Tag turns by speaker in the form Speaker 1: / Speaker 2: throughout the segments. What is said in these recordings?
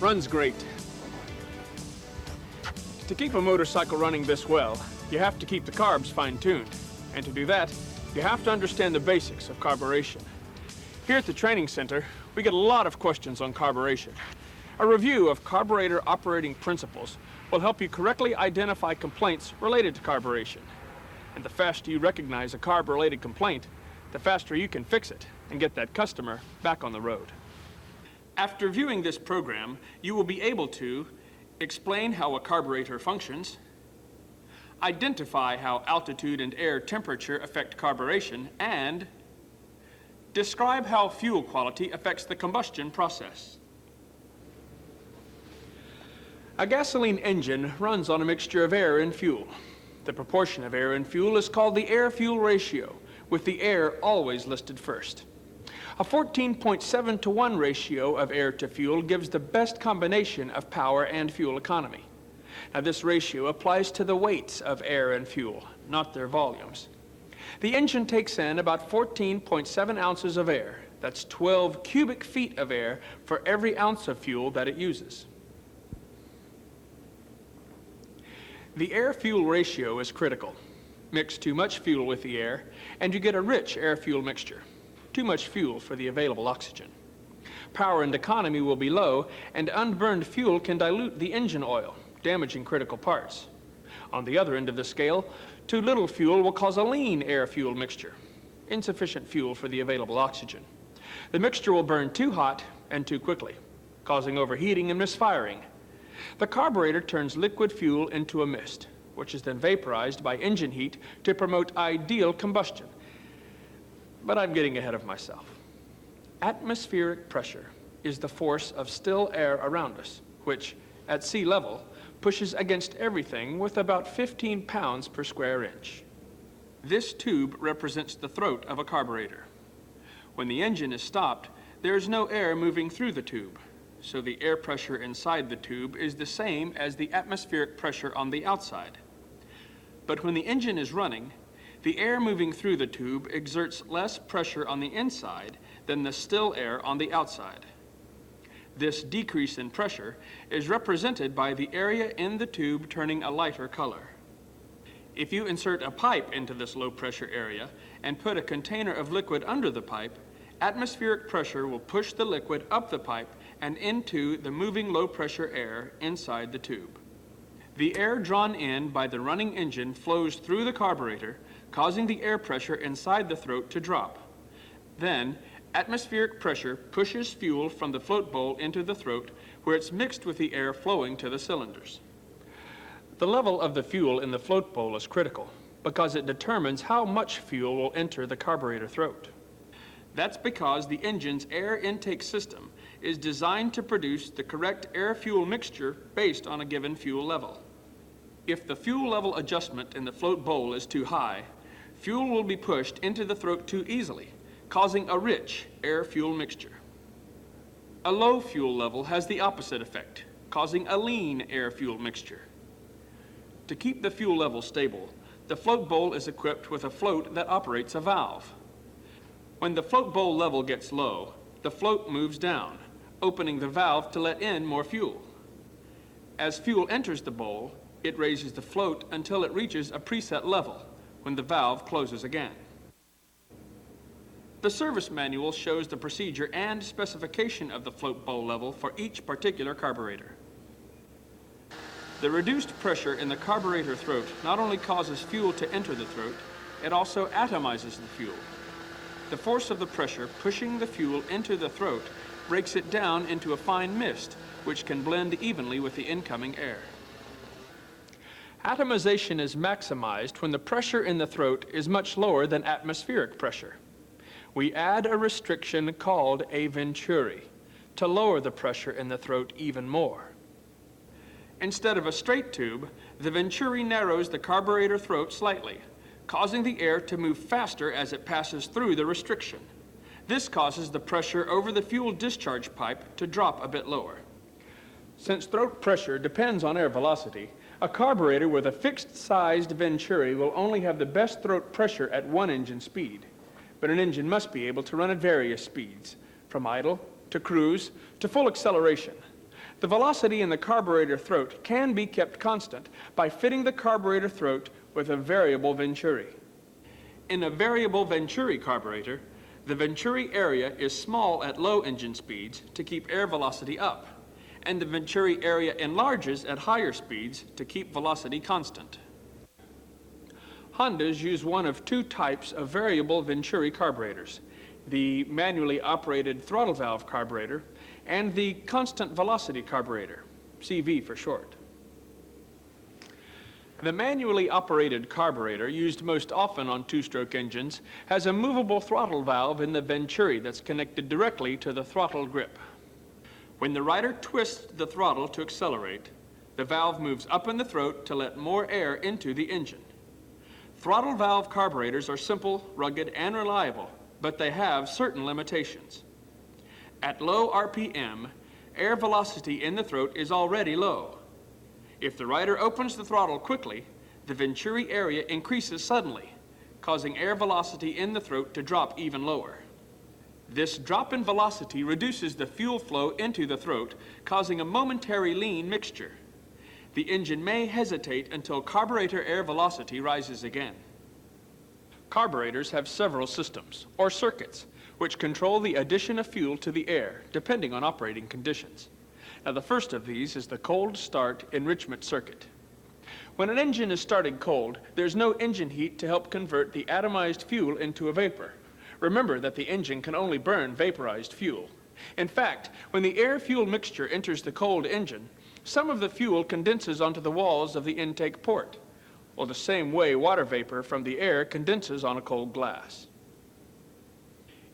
Speaker 1: runs great. To keep a motorcycle running this well, you have to keep the carbs fine-tuned. And to do that, you have to understand the basics of carburation. Here at the training center, we get a lot of questions on carburation. A review of carburetor operating principles will help you correctly identify complaints related to carburation. And the faster you recognize a carb-related complaint, the faster you can fix it and get that customer back on the road. After viewing this program, you will be able to explain how a carburetor functions, identify how altitude and air temperature affect carburation, and describe how fuel quality affects the combustion process. A gasoline engine runs on a mixture of air and fuel. The proportion of air and fuel is called the air-fuel ratio, with the air always listed first. A 14.7 to 1 ratio of air to fuel gives the best combination of power and fuel economy. Now, this ratio applies to the weights of air and fuel, not their volumes. The engine takes in about 14.7 ounces of air. That's 12 cubic feet of air for every ounce of fuel that it uses. The air-fuel ratio is critical. Mix too much fuel with the air, and you get a rich air-fuel mixture. Too much fuel for the available oxygen. Power and economy will be low, and unburned fuel can dilute the engine oil, damaging critical parts. On the other end of the scale, too little fuel will cause a lean air-fuel mixture. Insufficient fuel for the available oxygen. The mixture will burn too hot and too quickly, causing overheating and misfiring. The carburetor turns liquid fuel into a mist, which is then vaporized by engine heat to promote ideal combustion. But I'm getting ahead of myself. Atmospheric pressure is the force of still air around us, which, at sea level, pushes against everything with about 15 pounds per square inch. This tube represents the throat of a carburetor. When the engine is stopped, there is no air moving through the tube, so the air pressure inside the tube is the same as the atmospheric pressure on the outside. But when the engine is running, the air moving through the tube exerts less pressure on the inside than the still air on the outside. This decrease in pressure is represented by the area in the tube turning a lighter color. If you insert a pipe into this low pressure area and put a container of liquid under the pipe, atmospheric pressure will push the liquid up the pipe and into the moving low pressure air inside the tube. The air drawn in by the running engine flows through the carburetor, causing the air pressure inside the throat to drop. Then, atmospheric pressure pushes fuel from the float bowl into the throat, where it's mixed with the air flowing to the cylinders. The level of the fuel in the float bowl is critical because it determines how much fuel will enter the carburetor throat. That's because the engine's air intake system is designed to produce the correct air-fuel mixture based on a given fuel level. If the fuel level adjustment in the float bowl is too high, fuel will be pushed into the throat too easily, causing a rich air-fuel mixture. A low fuel level has the opposite effect, causing a lean air-fuel mixture. To keep the fuel level stable, the float bowl is equipped with a float that operates a valve. When the float bowl level gets low, the float moves down, opening the valve to let in more fuel. As fuel enters the bowl, it raises the float until it reaches a preset level, when the valve closes again. The service manual shows the procedure and specification of the float bowl level for each particular carburetor. The reduced pressure in the carburetor throat not only causes fuel to enter the throat, it also atomizes the fuel. The force of the pressure pushing the fuel into the throat breaks it down into a fine mist, which can blend evenly with the incoming air. Atomization is maximized when the pressure in the throat is much lower than atmospheric pressure. We add a restriction called a venturi to lower the pressure in the throat even more. Instead of a straight tube, the venturi narrows the carburetor throat slightly, causing the air to move faster as it passes through the restriction. This causes the pressure over the fuel discharge pipe to drop a bit lower. Since throat pressure depends on air velocity, a carburetor with a fixed-sized venturi will only have the best throat pressure at one engine speed, but an engine must be able to run at various speeds, from idle to cruise to full acceleration. The velocity in the carburetor throat can be kept constant by fitting the carburetor throat with a variable venturi. In a variable venturi carburetor, the venturi area is small at low engine speeds to keep air velocity up, and the venturi area enlarges at higher speeds to keep velocity constant. Hondas use one of two types of variable venturi carburetors, the manually operated throttle valve carburetor and the constant velocity carburetor, CV for short. The manually operated carburetor, used most often on two-stroke engines, has a movable throttle valve in the venturi that's connected directly to the throttle grip. When the rider twists the throttle to accelerate, the valve moves up in the throat to let more air into the engine. Throttle valve carburetors are simple, rugged, and reliable, but they have certain limitations. At low RPM, air velocity in the throat is already low. If the rider opens the throttle quickly, the venturi area increases suddenly, causing air velocity in the throat to drop even lower. This drop in velocity reduces the fuel flow into the throat, causing a momentary lean mixture. The engine may hesitate until carburetor air velocity rises again. Carburetors have several systems, or circuits, which control the addition of fuel to the air, depending on operating conditions. Now, the first of these is the cold start enrichment circuit. When an engine is started cold, there's no engine heat to help convert the atomized fuel into a vapor. Remember that the engine can only burn vaporized fuel. In fact, when the air-fuel mixture enters the cold engine, some of the fuel condenses onto the walls of the intake port, or the same way water vapor from the air condenses on a cold glass.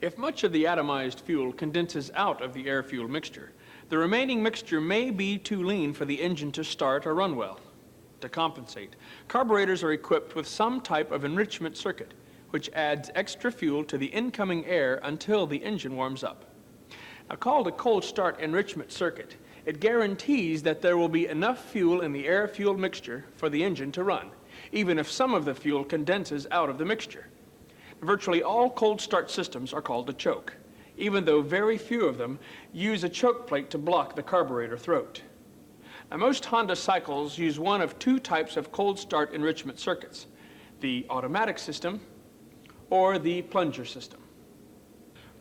Speaker 1: If much of the atomized fuel condenses out of the air-fuel mixture, the remaining mixture may be too lean for the engine to start or run well. To compensate, carburetors are equipped with some type of enrichment circuit, which adds extra fuel to the incoming air until the engine warms up. Now, called a cold start enrichment circuit, it guarantees that there will be enough fuel in the air-fuel mixture for the engine to run, even if some of the fuel condenses out of the mixture. Virtually all cold start systems are called a choke, even though very few of them use a choke plate to block the carburetor throat. Now, most Honda cycles use one of two types of cold start enrichment circuits, the automatic system or the plunger system.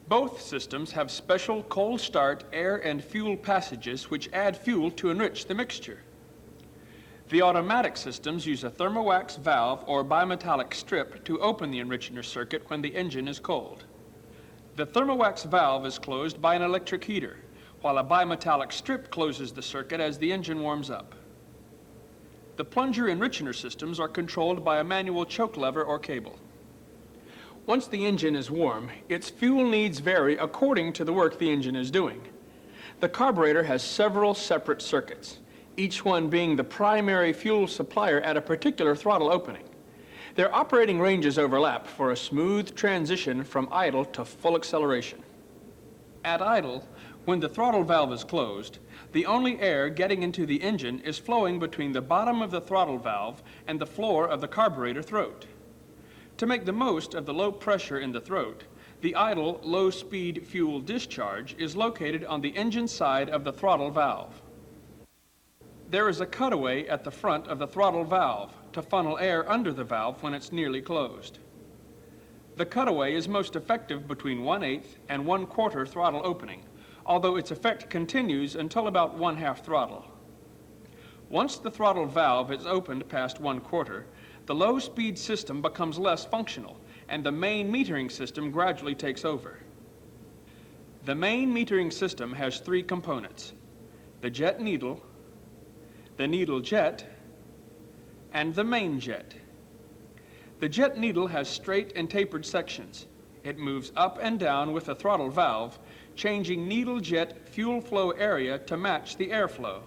Speaker 1: Both systems have special cold start air and fuel passages which add fuel to enrich the mixture. The automatic systems use a thermowax valve or bimetallic strip to open the enricher circuit when the engine is cold. The thermowax valve is closed by an electric heater, while a bimetallic strip closes the circuit as the engine warms up. The plunger enricher systems are controlled by a manual choke lever or cable. Once the engine is warm, its fuel needs vary according to the work the engine is doing. The carburetor has several separate circuits, each one being the primary fuel supplier at a particular throttle opening. Their operating ranges overlap for a smooth transition from idle to full acceleration. At idle, when the throttle valve is closed, the only air getting into the engine is flowing between the bottom of the throttle valve and the floor of the carburetor throat. To make the most of the low pressure in the throat, the idle low-speed fuel discharge is located on the engine side of the throttle valve. There is a cutaway at the front of the throttle valve to funnel air under the valve when it's nearly closed. The cutaway is most effective between 1/8 and 1/4 throttle opening, although its effect continues until about 1/2 throttle. Once the throttle valve is opened past 1/4, the low-speed system becomes less functional, and the main metering system gradually takes over. The main metering system has three components: the jet needle, the needle jet, and the main jet. The jet needle has straight and tapered sections. It moves up and down with the throttle valve, changing needle jet fuel flow area to match the airflow.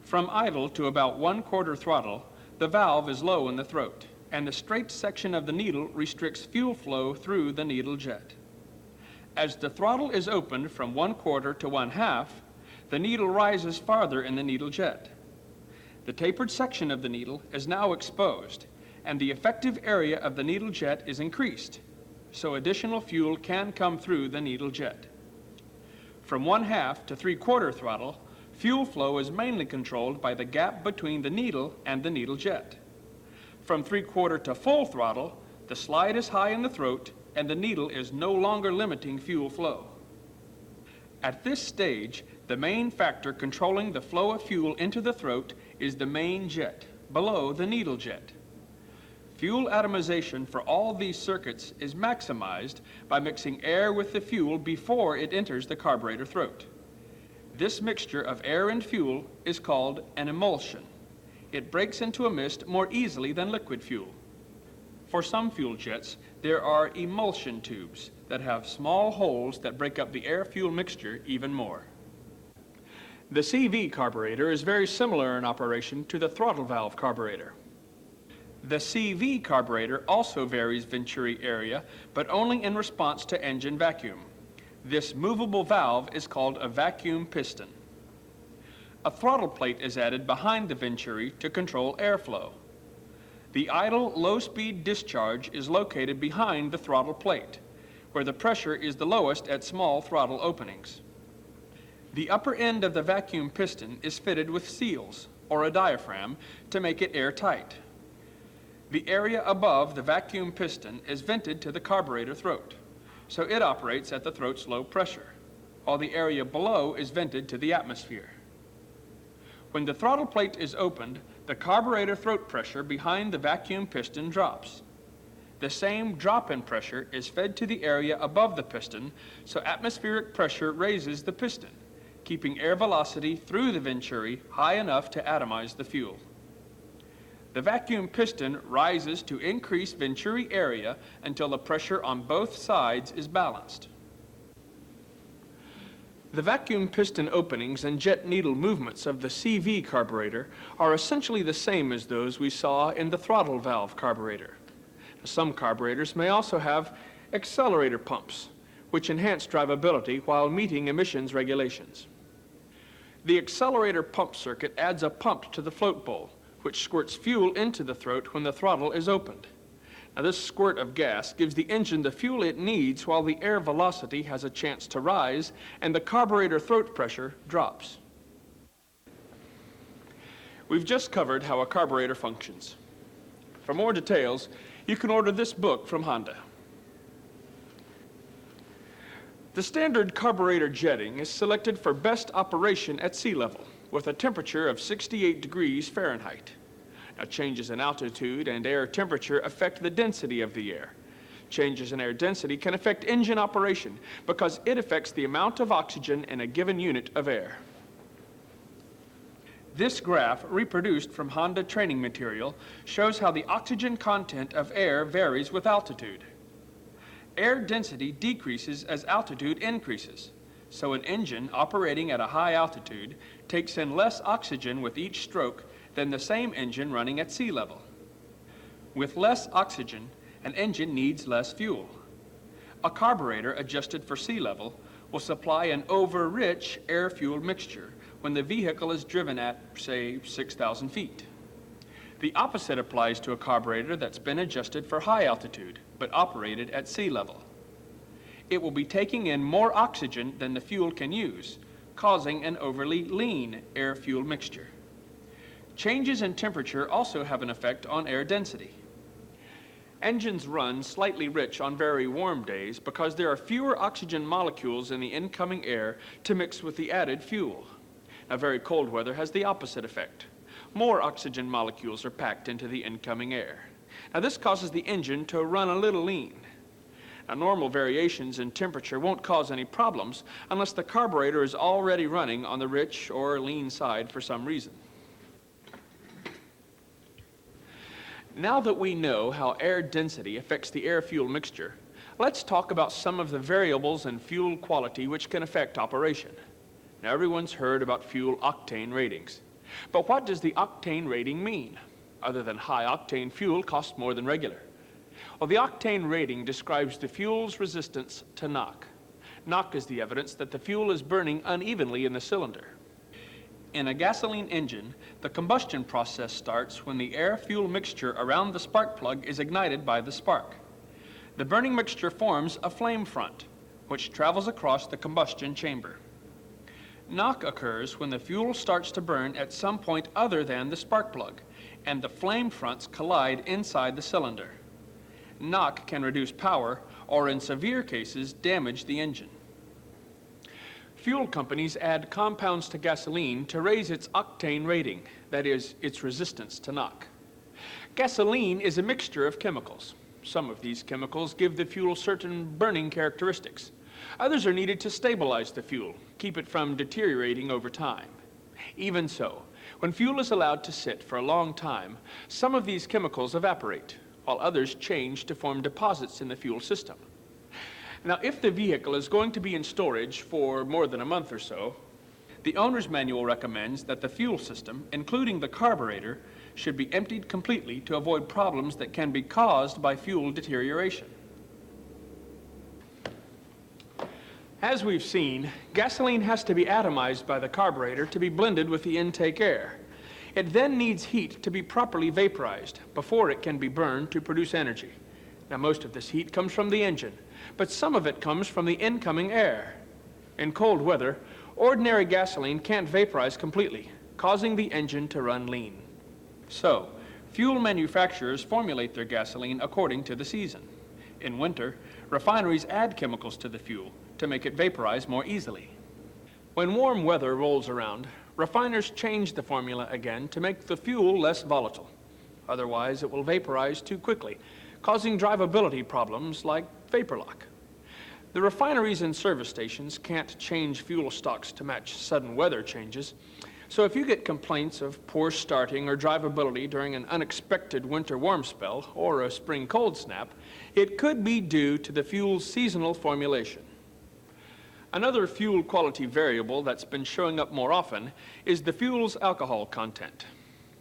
Speaker 1: From idle to about 1/4 throttle, the valve is low in the throat, and the straight section of the needle restricts fuel flow through the needle jet. As the throttle is opened from 1/4 to 1/2, the needle rises farther in the needle jet. The tapered section of the needle is now exposed, and the effective area of the needle jet is increased, so additional fuel can come through the needle jet. From 1/2 to 3/4 throttle, fuel flow is mainly controlled by the gap between the needle and the needle jet. From 3/4 to full throttle, the slide is high in the throat and the needle is no longer limiting fuel flow. At this stage, the main factor controlling the flow of fuel into the throat is the main jet, below the needle jet. Fuel atomization for all these circuits is maximized by mixing air with the fuel before it enters the carburetor throat. This mixture of air and fuel is called an emulsion. It breaks into a mist more easily than liquid fuel. For some fuel jets, there are emulsion tubes that have small holes that break up the air-fuel mixture even more. The CV carburetor is very similar in operation to the throttle valve carburetor. The CV carburetor also varies venturi area, but only in response to engine vacuum. This movable valve is called a vacuum piston. A throttle plate is added behind the venturi to control airflow. The idle low-speed discharge is located behind the throttle plate, where the pressure is the lowest at small throttle openings. The upper end of the vacuum piston is fitted with seals, or a diaphragm, to make it airtight. The area above the vacuum piston is vented to the carburetor throat, so it operates at the throat's low pressure, while the area below is vented to the atmosphere. When the throttle plate is opened, the carburetor throat pressure behind the vacuum piston drops. The same drop in pressure is fed to the area above the piston, so atmospheric pressure raises the piston, keeping air velocity through the venturi high enough to atomize the fuel. The vacuum piston rises to increase venturi area until the pressure on both sides is balanced. The vacuum piston openings and jet needle movements of the CV carburetor are essentially the same as those we saw in the throttle valve carburetor. Some carburetors may also have accelerator pumps, which enhance drivability while meeting emissions regulations. The accelerator pump circuit adds a pump to the float bowl, which squirts fuel into the throat when the throttle is opened. Now, this squirt of gas gives the engine the fuel it needs while the air velocity has a chance to rise and the carburetor throat pressure drops. We've just covered how a carburetor functions. For more details, you can order this book from Honda. The standard carburetor jetting is selected for best operation at sea level with a temperature of 68 degrees Fahrenheit. Now, changes in altitude and air temperature affect the density of the air. Changes in air density can affect engine operation because it affects the amount of oxygen in a given unit of air. This graph, reproduced from Honda training material, shows how the oxygen content of air varies with altitude. Air density decreases as altitude increases, so an engine operating at a high altitude takes in less oxygen with each stroke than the same engine running at sea level. With less oxygen, an engine needs less fuel. A carburetor adjusted for sea level will supply an over-rich air-fuel mixture when the vehicle is driven at, say, 6,000 feet. The opposite applies to a carburetor that's been adjusted for high altitude, but operated at sea level. It will be taking in more oxygen than the fuel can use, causing an overly lean air-fuel mixture. Changes in temperature also have an effect on air density. Engines run slightly rich on very warm days because there are fewer oxygen molecules in the incoming air to mix with the added fuel. Now, very cold weather has the opposite effect. More oxygen molecules are packed into the incoming air. Now, this causes the engine to run a little lean. Now, normal variations in temperature won't cause any problems unless the carburetor is already running on the rich or lean side for some reason. Now that we know how air density affects the air-fuel mixture, let's talk about some of the variables in fuel quality which can affect operation. Now, everyone's heard about fuel octane ratings. But what does the octane rating mean, other than high-octane fuel costs more than regular? Well, the octane rating describes the fuel's resistance to knock. Knock is the evidence that the fuel is burning unevenly in the cylinder. In a gasoline engine, the combustion process starts when the air-fuel mixture around the spark plug is ignited by the spark. The burning mixture forms a flame front, which travels across the combustion chamber. Knock occurs when the fuel starts to burn at some point other than the spark plug, and the flame fronts collide inside the cylinder. Knock can reduce power, or in severe cases, damage the engine. Fuel companies add compounds to gasoline to raise its octane rating, that is, its resistance to knock. Gasoline is a mixture of chemicals. Some of these chemicals give the fuel certain burning characteristics. Others are needed to stabilize the fuel, keep it from deteriorating over time. Even so, when fuel is allowed to sit for a long time, some of these chemicals evaporate, while others change to form deposits in the fuel system. Now, if the vehicle is going to be in storage for more than a month or so, the owner's manual recommends that the fuel system, including the carburetor, should be emptied completely to avoid problems that can be caused by fuel deterioration. As we've seen, gasoline has to be atomized by the carburetor to be blended with the intake air. It then needs heat to be properly vaporized before it can be burned to produce energy. Now, most of this heat comes from the engine, but some of it comes from the incoming air. In cold weather, ordinary gasoline can't vaporize completely, causing the engine to run lean. So, fuel manufacturers formulate their gasoline according to the season. In winter, refineries add chemicals to the fuel to make it vaporize more easily. When warm weather rolls around, refiners change the formula again to make the fuel less volatile. Otherwise, it will vaporize too quickly, causing drivability problems like vapor lock. The refineries and service stations can't change fuel stocks to match sudden weather changes, so if you get complaints of poor starting or drivability during an unexpected winter warm spell or a spring cold snap, it could be due to the fuel's seasonal formulation. Another fuel quality variable that's been showing up more often is the fuel's alcohol content.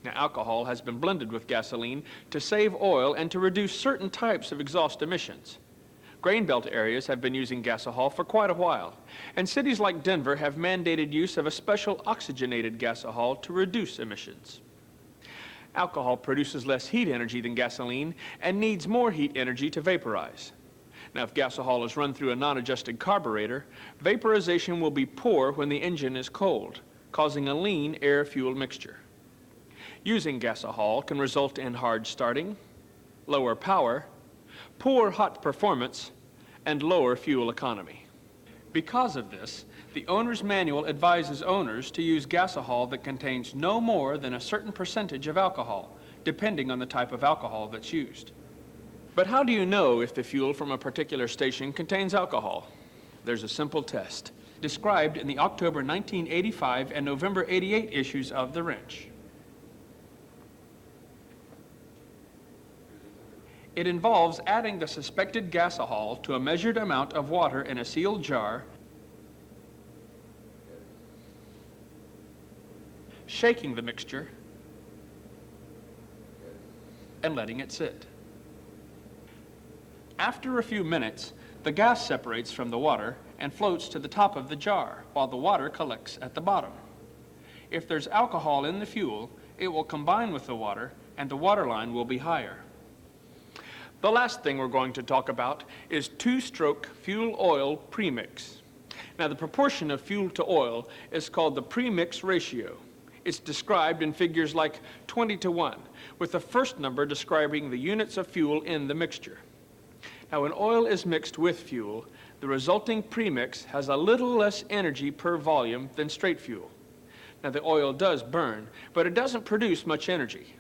Speaker 1: Now, alcohol has been blended with gasoline to save oil and to reduce certain types of exhaust emissions. Grain belt areas have been using gasohol for quite a while, and cities like Denver have mandated use of a special oxygenated gasohol to reduce emissions. Alcohol produces less heat energy than gasoline and needs more heat energy to vaporize. Now, if gasohol is run through a non-adjusted carburetor, vaporization will be poor when the engine is cold, causing a lean air-fuel mixture. Using gasohol can result in hard starting, lower power, poor hot performance, and lower fuel economy. Because of this, the owner's manual advises owners to use gasohol that contains no more than a certain percentage of alcohol, depending on the type of alcohol that's used. But how do you know if the fuel from a particular station contains alcohol? There's a simple test, described in the October 1985 and November 88 issues of The Wrench. It involves adding the suspected gasohol to a measured amount of water in a sealed jar, shaking the mixture, and letting it sit. After a few minutes, the gas separates from the water and floats to the top of the jar, while the water collects at the bottom. If there's alcohol in the fuel, it will combine with the water, and the water line will be higher. The last thing we're going to talk about is two-stroke fuel oil premix. Now, the proportion of fuel to oil is called the premix ratio. It's described in figures like 20:1, with the first number describing the units of fuel in the mixture. Now, when oil is mixed with fuel, the resulting premix has a little less energy per volume than straight fuel. Now, the oil does burn, but it doesn't produce much energy.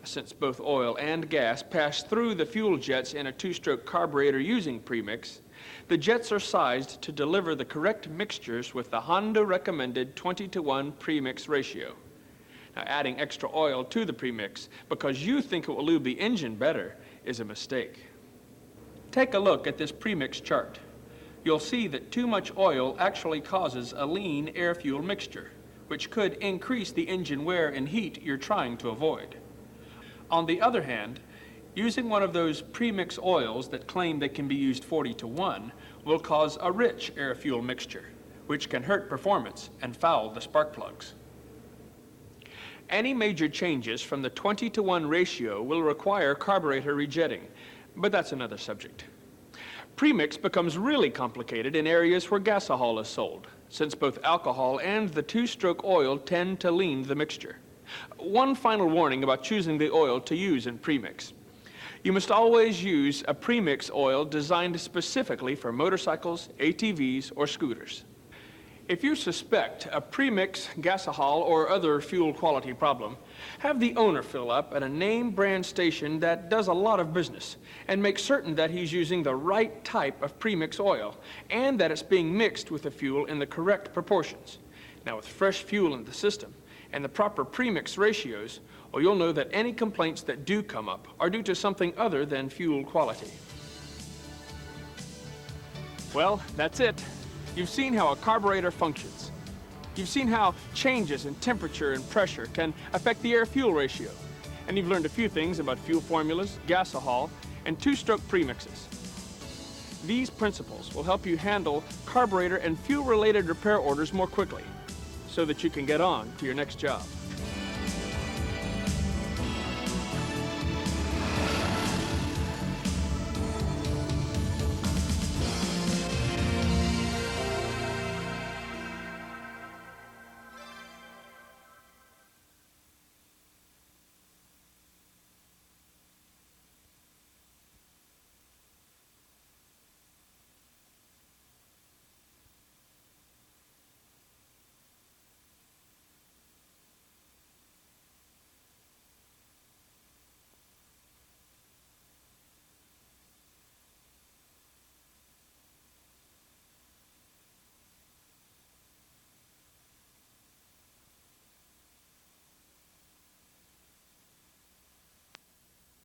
Speaker 1: Since both oil and gas pass through the fuel jets in a two-stroke carburetor using premix, the jets are sized to deliver the correct mixtures with the Honda recommended 20:1 premix ratio. Now, adding extra oil to the premix because you think it will lube the engine better is a mistake. Take a look at this premix chart. You'll see that too much oil actually causes a lean air-fuel mixture, which could increase the engine wear and heat you're trying to avoid. On the other hand, using one of those premix oils that claim they can be used 40:1 will cause a rich air-fuel mixture, which can hurt performance and foul the spark plugs. Any major changes from the 20:1 ratio will require carburetor rejetting, but that's another subject. Premix becomes really complicated in areas where gasohol is sold, since both alcohol and the two-stroke oil tend to lean the mixture. One final warning about choosing the oil to use in premix. You must always use a premix oil designed specifically for motorcycles, ATVs, or scooters. If you suspect a premix, gasohol, or other fuel quality problem, have the owner fill up at a name brand station that does a lot of business and make certain that he's using the right type of premix oil and that it's being mixed with the fuel in the correct proportions. Now, with fresh fuel in the system and the proper premix ratios, well, you'll know that any complaints that do come up are due to something other than fuel quality. Well, that's it. You've seen how a carburetor functions. You've seen how changes in temperature and pressure can affect the air-fuel ratio. And you've learned a few things about fuel formulas, gasohol, and two-stroke premixes. These principles will help you handle carburetor and fuel-related repair orders more quickly so that you can get on to your next job.